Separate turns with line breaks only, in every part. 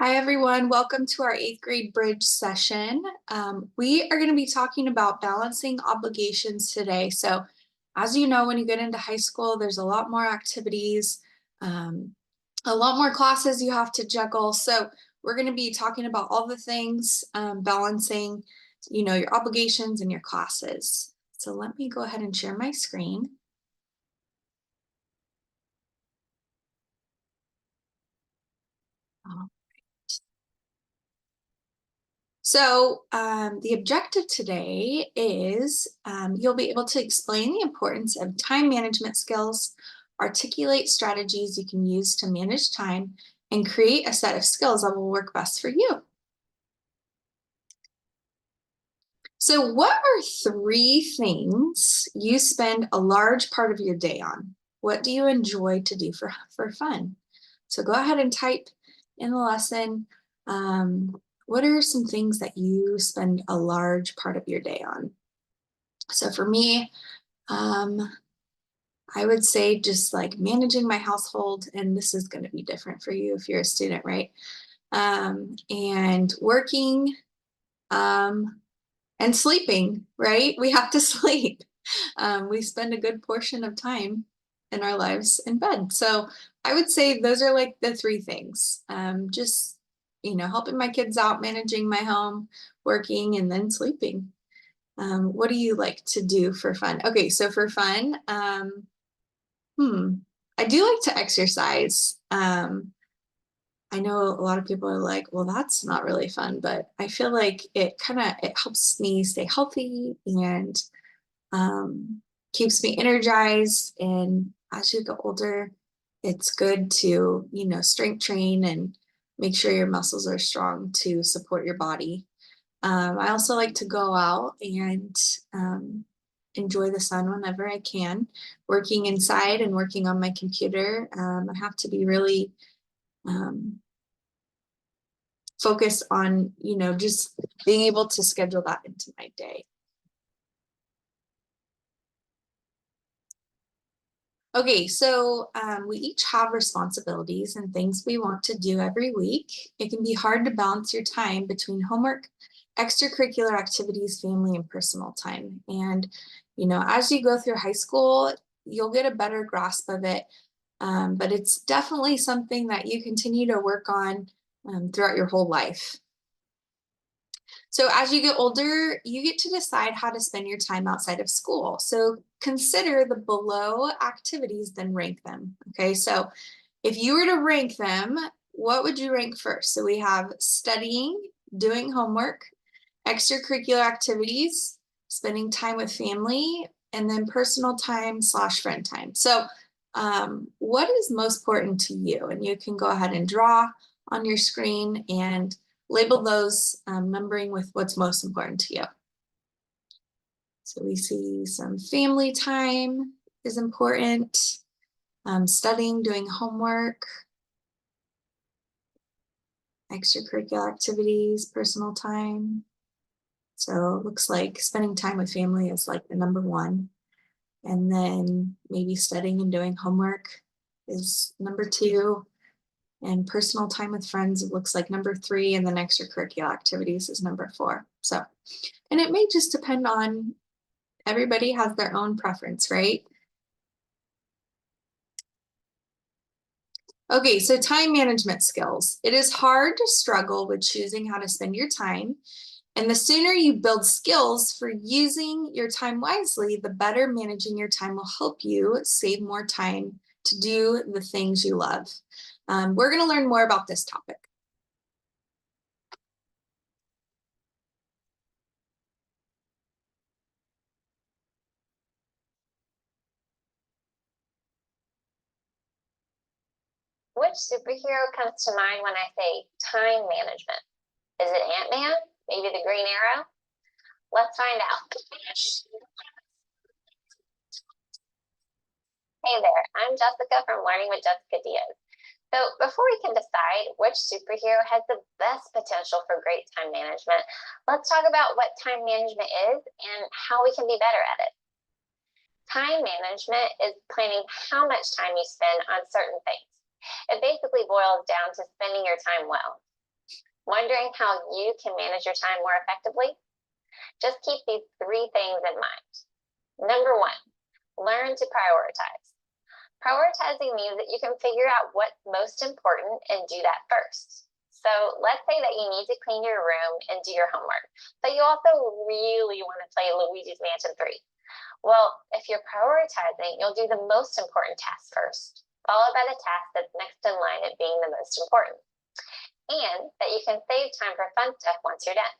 Hi, everyone. Welcome to our 8th grade bridge session. We are going to be talking about balancing obligations today. So as you know, when you get into high school, there's a lot more activities, a lot more classes you have to juggle. So we're going to be talking about all the things, balancing, your obligations and your classes. So let me go ahead and share my screen. So the objective today is you'll be able to explain the importance of time management skills, articulate strategies you can use to manage time, and create a set of skills that will work best for you. So what are 3 things you spend a large part of your day on? What do you enjoy to do for fun? So go ahead and type in the lesson. What are some things that you spend a large part of your day on? So for me, I would say just like managing my household, and this is going to be different for you if you're a student, right? And working, and sleeping, right? We have to sleep. We spend a good portion of time in our lives in bed. So I would say those are like the 3 things. Just, helping my kids out, managing my home, working, and then sleeping. What do you like to do for fun? Okay, so for fun, I do like to exercise. I know a lot of people are like, well, that's not really fun, but I feel like it helps me stay healthy and keeps me energized. And as you get older, it's good to, strength train and make sure your muscles are strong to support your body. I also like to go out and enjoy the sun whenever I can. Working inside and working on my computer, I have to be really focused on, just being able to schedule that into my day. Okay, so we each have responsibilities and things we want to do every week. It can be hard to balance your time between homework, extracurricular activities, family, and personal time. And, as you go through high school, you'll get a better grasp of it. But it's definitely something that you continue to work on throughout your whole life. So as you get older, you get to decide how to spend your time outside of school. So consider the below activities, then rank them. Okay, so if you were to rank them, what would you rank first? So we have studying, doing homework, extracurricular activities, spending time with family, and then personal time / friend time. So what is most important to you? And you can go ahead and draw on your screen and label those, numbering with what's most important to you. So we see some family time is important, studying, doing homework, extracurricular activities, personal time. So it looks like spending time with family is like the number 1. And then maybe studying and doing homework is number 2. And personal time with friends, it looks like number 3. And then extracurricular activities is number 4. So, and it may just depend on, everybody has their own preference, right? Okay, so time management skills. It is hard to struggle with choosing how to spend your time. And the sooner you build skills for using your time wisely, the better managing your time will help you save more time to do the things you love. We're going to learn more about this topic.
Which superhero comes to mind when I say time management? Is it Ant-Man? Maybe the Green Arrow? Let's find out. Hey there, I'm Jessica from Learning with Jessica Diaz. So before we can decide which superhero has the best potential for great time management, let's talk about what time management is and how we can be better at it. Time management is planning how much time you spend on certain things. It basically boils down to spending your time well. Wondering how you can manage your time more effectively? Just keep these three things in mind. Number one, learn to prioritize. Prioritizing means that you can figure out what's most important and do that first. So let's say that you need to clean your room and do your homework, but you also really want to play Luigi's Mansion 3. Well, if you're prioritizing, you'll do the most important task first, followed by the task that's next in line at being the most important. And that you can save time for fun stuff once you're done.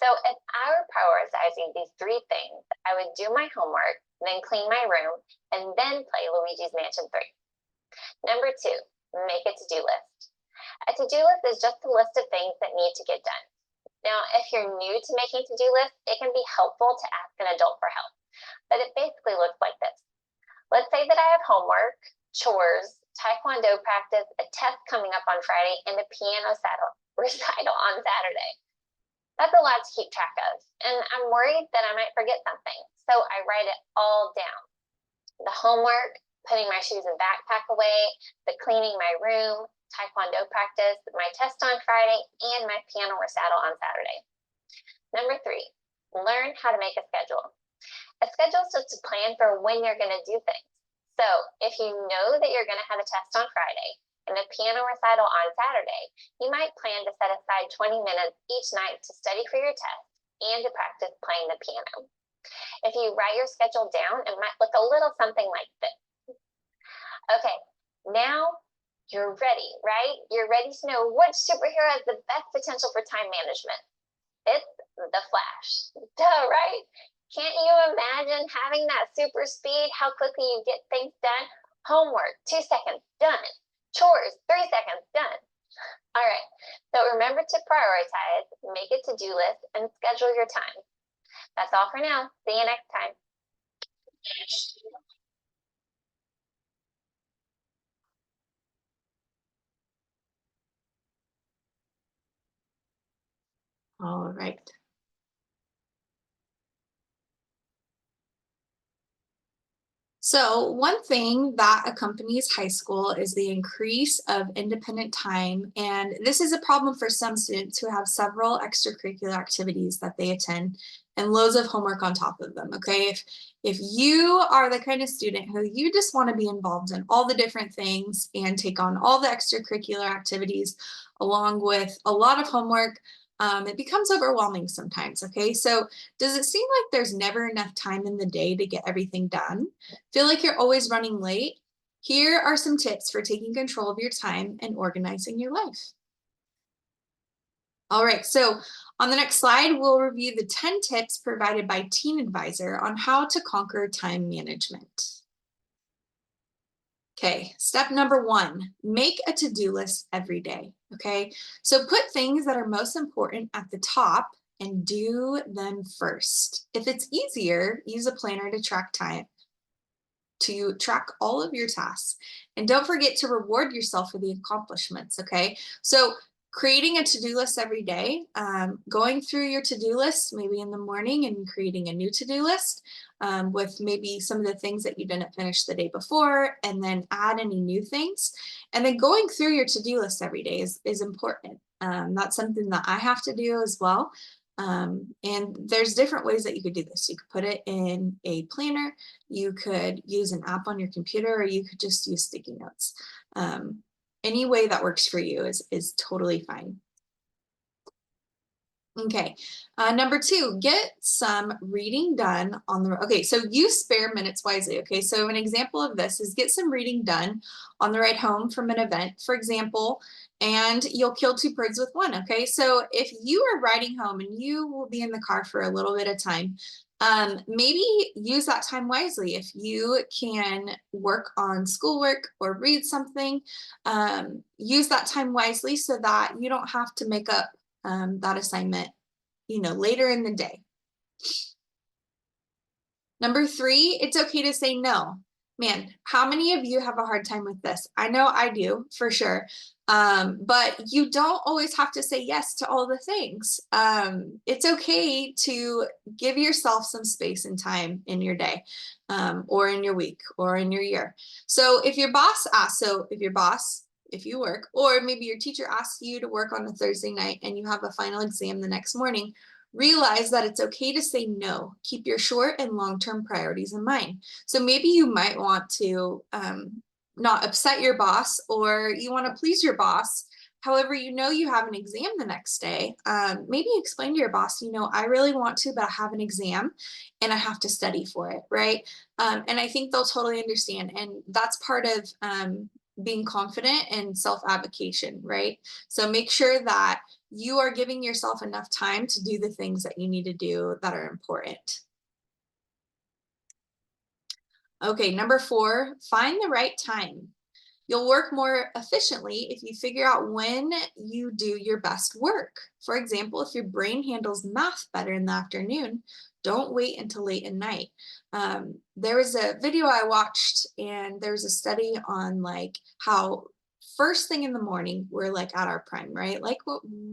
So if I were prioritizing these three things, I would do my homework, then clean my room, and then play Luigi's Mansion 3. Number two, make a to-do list. A to-do list is just a list of things that need to get done. Now, if you're new to making to-do lists, it can be helpful to ask an adult for help. But it basically looks like this. Let's say that I have homework, chores, taekwondo practice, a test coming up on Friday, and a piano recital on Saturday. That's a lot to keep track of, and I'm worried that I might forget something, so I write it all down. The homework, putting my shoes and backpack away, the cleaning my room, taekwondo practice, my test on Friday, and my piano recital on Saturday. Number three, learn how to make a schedule. A schedule is just a plan for when you're going to do things. So if you know that you're going to have a test on Friday, and a piano recital on Saturday, you might plan to set aside 20 minutes each night to study for your test and to practice playing the piano. If you write your schedule down, it might look a little something like this. Okay, now you're ready, right? You're ready to know which superhero has the best potential for time management. It's the Flash. Duh, right? Can't you imagine having that super speed, how quickly you get things done? Homework, 2 seconds, done. Chores, 3 seconds, done. All right, so remember to prioritize, make a to-do list, and schedule your time. That's all for now. See you next time.
All right. So one thing that accompanies high school is the increase of independent time. And this is a problem for some students who have several extracurricular activities that they attend and loads of homework on top of them, okay? If you are the kind of student who you just want to be involved in all the different things and take on all the extracurricular activities along with a lot of homework, it becomes overwhelming sometimes, okay? So does it seem like there's never enough time in the day to get everything done? Feel like you're always running late? Here are some tips for taking control of your time and organizing your life. All right, so on the next slide, we'll review the 10 tips provided by Teen Advisor on how to conquer time management. Okay, step number 1, make a to-do list every day, okay? So put things that are most important at the top and do them first. If it's easier, use a planner to track time, to track all of your tasks. And don't forget to reward yourself for the accomplishments, okay? So creating a to-do list every day, going through your to-do list maybe in the morning and creating a new to-do list with maybe some of the things that you didn't finish the day before, and then add any new things. And then going through your to-do list every day is important. That's something that I have to do as well. And there's different ways that you could do this. You could put it in a planner, you could use an app on your computer, or you could just use sticky notes. Any way that works for you is totally fine. Okay, number 2, get some reading done on the, okay, so use spare minutes wisely, okay? So an example of this is get some reading done on the ride home from an event, for example, and you'll kill 2 birds with one, okay? So if you are riding home and you will be in the car for a little bit of time, maybe use that time wisely. If you can work on schoolwork or read something, use that time wisely so that you don't have to make up that assignment, later in the day. Number 3, it's okay to say no. Man, how many of you have a hard time with this? I know I do, for sure. But you don't always have to say yes to all the things. It's okay to give yourself some space and time in your day, or in your week, or in your year. So if your boss if you work, or maybe your teacher asks you to work on a Thursday night and you have a final exam the next morning, realize that it's okay to say no. Keep your short and long-term priorities in mind. So maybe you might want to not upset your boss, or you want to please your boss. However, you know you have an exam the next day. Maybe explain to your boss, I really want to, but I have an exam and I have to study for it, right? And I think they'll totally understand. And that's part of being confident and self-advocation, right? So make sure that you are giving yourself enough time to do the things that you need to do that are important. Okay, number 4, find the right time. You'll work more efficiently if you figure out when you do your best work. For example, if your brain handles math better in the afternoon, don't wait until late at night. There was a video I watched, and there's a study on like how first thing in the morning we're like at our prime, right? Like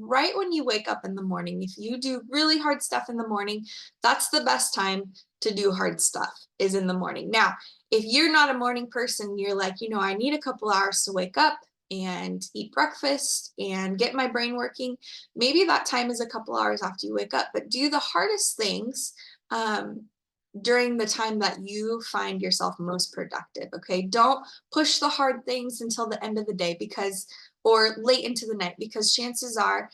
right when you wake up in the morning, if you do really hard stuff in the morning, that's the best time to do hard stuff, is in the morning. Now, if you're not a morning person, you're like, I need a couple hours to wake up and eat breakfast and get my brain working, maybe that time is a couple hours after you wake up. But do the hardest things during the time that you find yourself most productive. Okay, don't push the hard things until the end of the day, or late into the night, because chances are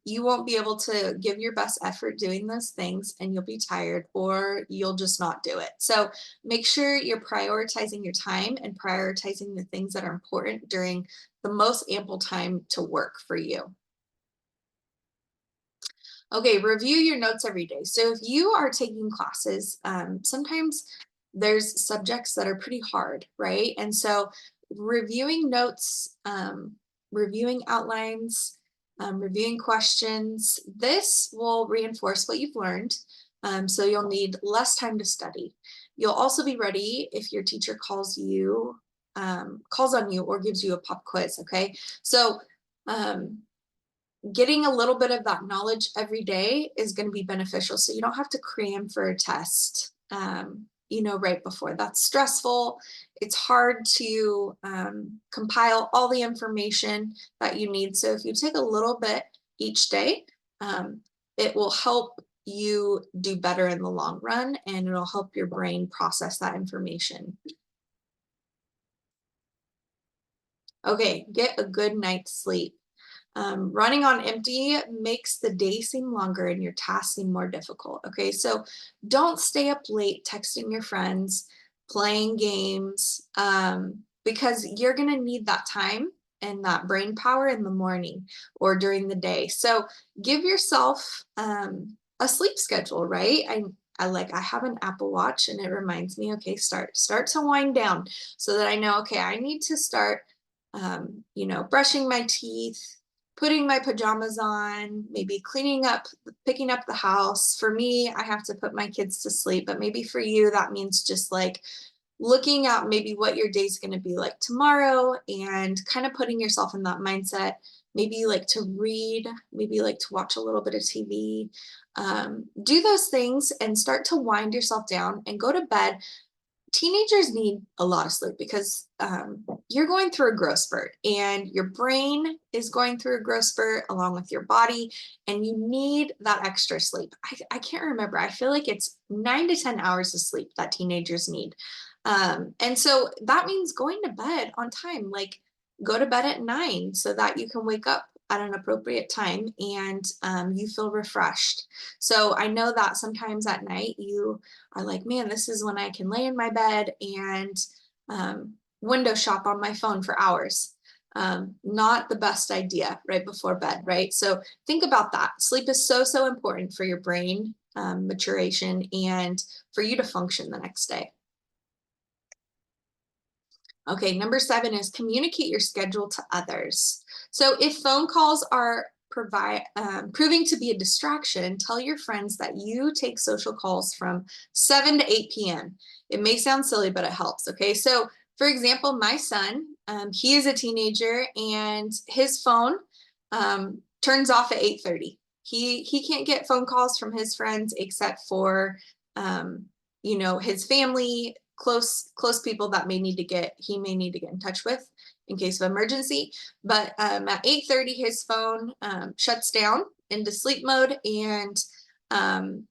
you won't be able to give your best effort doing those things, and you'll be tired, or you'll just not do it. So make sure you're prioritizing your time and prioritizing the things that are important during the most ample time to work for you. Okay, review your notes every day. So if you are taking classes, sometimes there's subjects that are pretty hard, right? And so reviewing notes, reviewing outlines, reviewing questions, this will reinforce what you've learned. So you'll need less time to study. You'll also be ready if your teacher calls on you or gives you a pop quiz, okay? So getting a little bit of that knowledge every day is going to be beneficial. So you don't have to cram for a test, right before. That's stressful. It's hard to compile all the information that you need. So if you take a little bit each day, it will help you do better in the long run, and it'll help your brain process that information. Okay, get a good night's sleep. Running on empty makes the day seem longer and your tasks seem more difficult. Okay, so don't stay up late texting your friends, playing games, because you're going to need that time and that brain power in the morning or during the day. So give yourself a sleep schedule, right? I have an Apple Watch, and it reminds me, okay, start to wind down, so that I know, okay, I need to start brushing my teeth, putting my pajamas on, maybe cleaning up, picking up the house. For me, I have to put my kids to sleep, but maybe for you, that means just like looking at maybe what your day's going to be like tomorrow, and kind of putting yourself in that mindset. Maybe you like to read, maybe you like to watch a little bit of TV. Do those things and start to wind yourself down and go to bed. Teenagers need a lot of sleep because you're going through a growth spurt, and your brain is going through a growth spurt along with your body, and you need that extra sleep. I can't remember. I feel like it's 9 to 10 hours of sleep that teenagers need. And so that means going to bed on time, like go to bed at 9 so that you can wake up at an appropriate time, and you feel refreshed. So I know that sometimes at night you are like, man, this is when I can lay in my bed and window shop on my phone for hours. Not the best idea right before bed, right? So think about that. Sleep is so important for your brain maturation and for you to function the next day. Okay, number 7 is communicate your schedule to others. So if phone calls are proving to be a distraction, tell your friends that you take social calls from 7 to 8 p.m. It may sound silly, but it helps. Okay, so for example, my son, he is a teenager, and his phone turns off at 8:30. He can't get phone calls from his friends except for his family, close people that he may need to get in touch with, in case of emergency. But at 8:30, his phone shuts down into sleep mode, and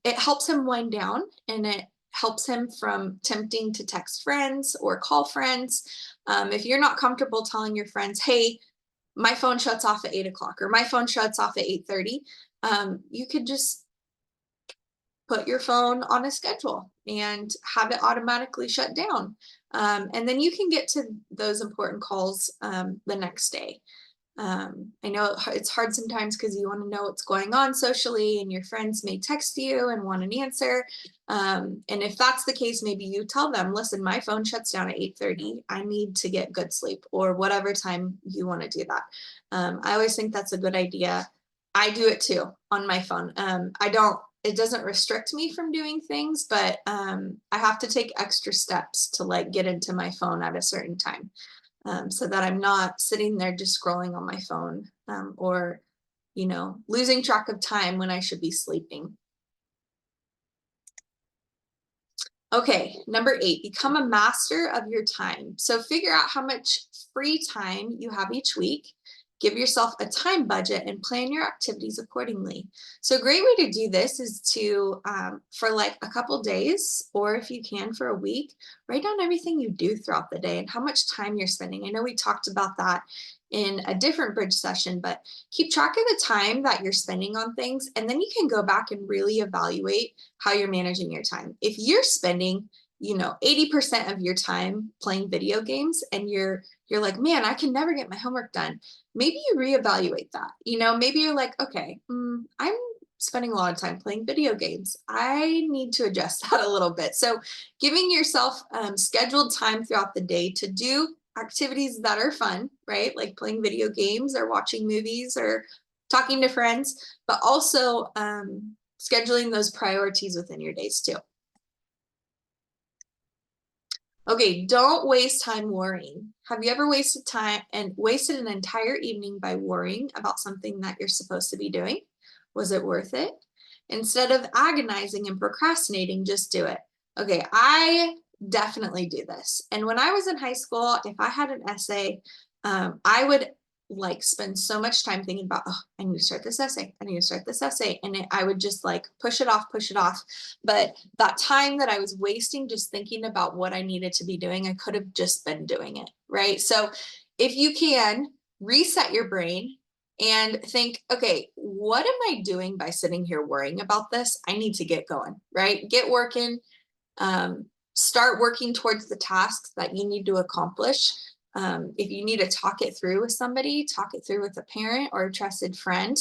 it helps him wind down, and it helps him from tempting to text friends or call friends. If you're not comfortable telling your friends, hey, my phone shuts off at 8 o'clock or my phone shuts off at 8:30, you could just put your phone on a schedule and have it automatically shut down. And then you can get to those important calls the next day. I know it's hard sometimes because you want to know what's going on socially, and your friends may text you and want an answer. And if that's the case, maybe you tell them, listen, my phone shuts down at 8:30. I need to get good sleep, or whatever time you want to do that. I always think that's a good idea. I do it too on my phone. It doesn't restrict me from doing things, but I have to take extra steps to like get into my phone at a certain time, so that I'm not sitting there just scrolling on my phone, or, losing track of time when I should be sleeping. Okay, number 8, become a master of your time. So figure out how much free time you have each week. Give yourself a time budget and plan your activities accordingly. So a great way to do this is to, for like a couple days, or if you can for a week, write down everything you do throughout the day and how much time you're spending. I know we talked about that in a different bridge session, but keep track of the time that you're spending on things, and then you can go back and really evaluate how you're managing your time. If you're spending 80% of your time playing video games, and you're like, man, I can never get my homework done, maybe you reevaluate that. Maybe you're like, okay, I'm spending a lot of time playing video games. I need to adjust that a little bit. So giving yourself scheduled time throughout the day to do activities that are fun, right? Like playing video games or watching movies or talking to friends, but also scheduling those priorities within your days too. Okay, don't waste time worrying. Have you ever wasted time and wasted an entire evening by worrying about something that you're supposed to be doing? Was it worth it? Instead of agonizing and procrastinating, just do it. Okay, I definitely do this. And when I was in high school, if I had an essay, I would like spend so much time thinking about, oh, I need to start this essay. I need to start this essay. And I would just like push it off, push it off. But that time that I was wasting just thinking about what I needed to be doing, I could have just been doing it, right? So if you can reset your brain and think, okay, what am I doing by sitting here worrying about this? I need to get going, right? Get working, start working towards the tasks that you need to accomplish. If you need to talk it through with somebody, talk it through with a parent or a trusted friend,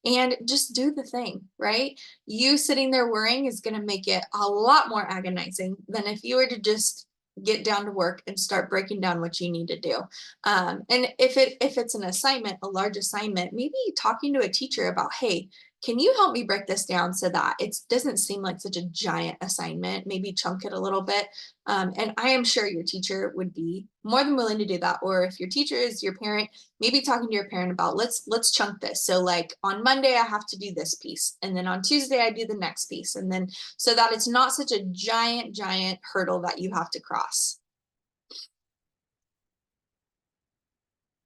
and just do the thing, right? You sitting there worrying is going to make it a lot more agonizing than if you were to just get down to work and start breaking down what you need to do. And if it's an assignment, a large assignment, maybe talking to a teacher about, hey, can you help me break this down so that it doesn't seem like such a giant assignment? Maybe chunk it a little bit. And I am sure your teacher would be more than willing to do that. Or if your teacher is your parent, maybe talking to your parent about, let's chunk this. So like on Monday, I have to do this piece. And then on Tuesday, I do the next piece. And then so that it's not such a giant, giant hurdle that you have to cross.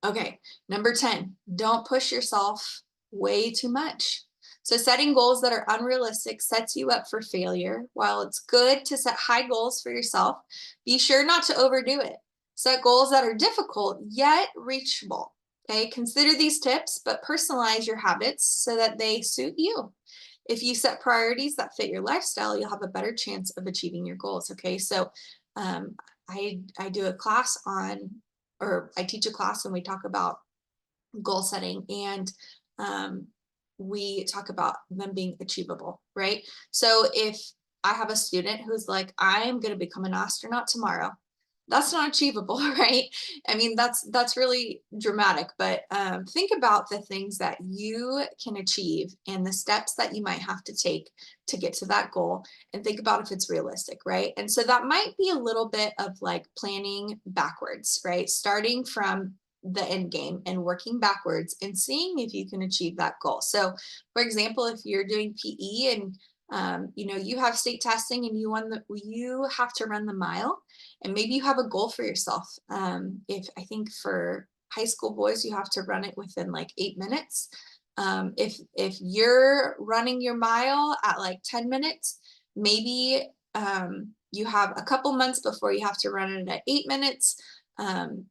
Okay, number 10, don't push yourself way too much. So setting goals that are unrealistic sets you up for failure. While it's good to set high goals for yourself, be sure not to overdo it. Set goals that are difficult yet reachable. Okay, consider these tips, but personalize your habits so that they suit you. If you set priorities that fit your lifestyle, you'll have a better chance of achieving your goals. Okay, so um, I do a class on, or I teach a class and we talk about goal setting, and we talk about them being achievable, right? So if I have a student who's like, I'm going to become an astronaut tomorrow, that's not achievable, right? I mean, that's really dramatic, but think about the things that you can achieve and the steps that you might have to take to get to that goal, and think about if it's realistic, right? And so that might be a little bit of like planning backwards, right? Starting from the end game and working backwards and seeing if you can achieve that goal. So for example, if you're doing PE and you have state testing and you have to run the mile, and maybe you have a goal for yourself. If I think for high school boys, you have to run it within like 8 minutes. If you're running your mile at like 10 minutes, maybe you have a couple months before you have to run it at 8 minutes.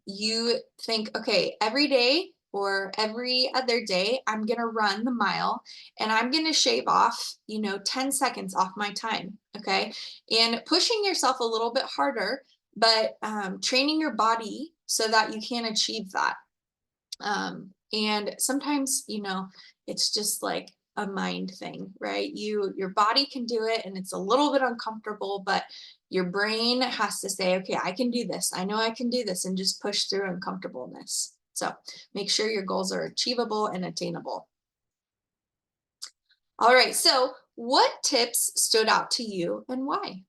You think, okay, every day or every other day, I'm going to run the mile and I'm going to shave off, 10 seconds off my time. Okay. And pushing yourself a little bit harder, but training your body so that you can achieve that. And sometimes, it's just like a mind thing, right? Your body can do it and it's a little bit uncomfortable, but your brain has to say, okay, I can do this. I know I can do this, and just push through uncomfortableness. So make sure your goals are achievable and attainable. All right. So what tips stood out to you and why?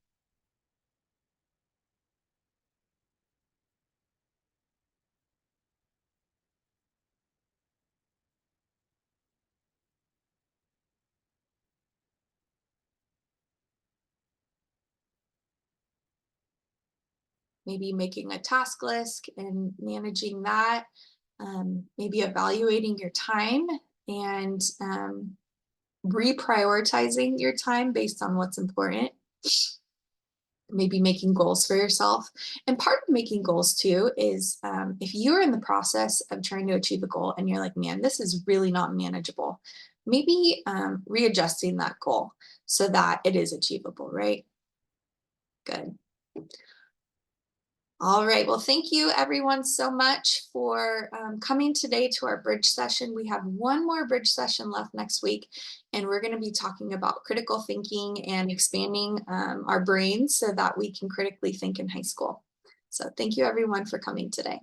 Maybe making a task list and managing that, maybe evaluating your time and reprioritizing your time based on what's important, maybe making goals for yourself. And part of making goals too is if you're in the process of trying to achieve a goal and you're like, man, this is really not manageable, maybe readjusting that goal so that it is achievable, right? Good. All right. Well, thank you everyone so much for coming today to our bridge session. We have one more bridge session left next week, and we're going to be talking about critical thinking and expanding our brains so that we can critically think in high school. So thank you everyone for coming today.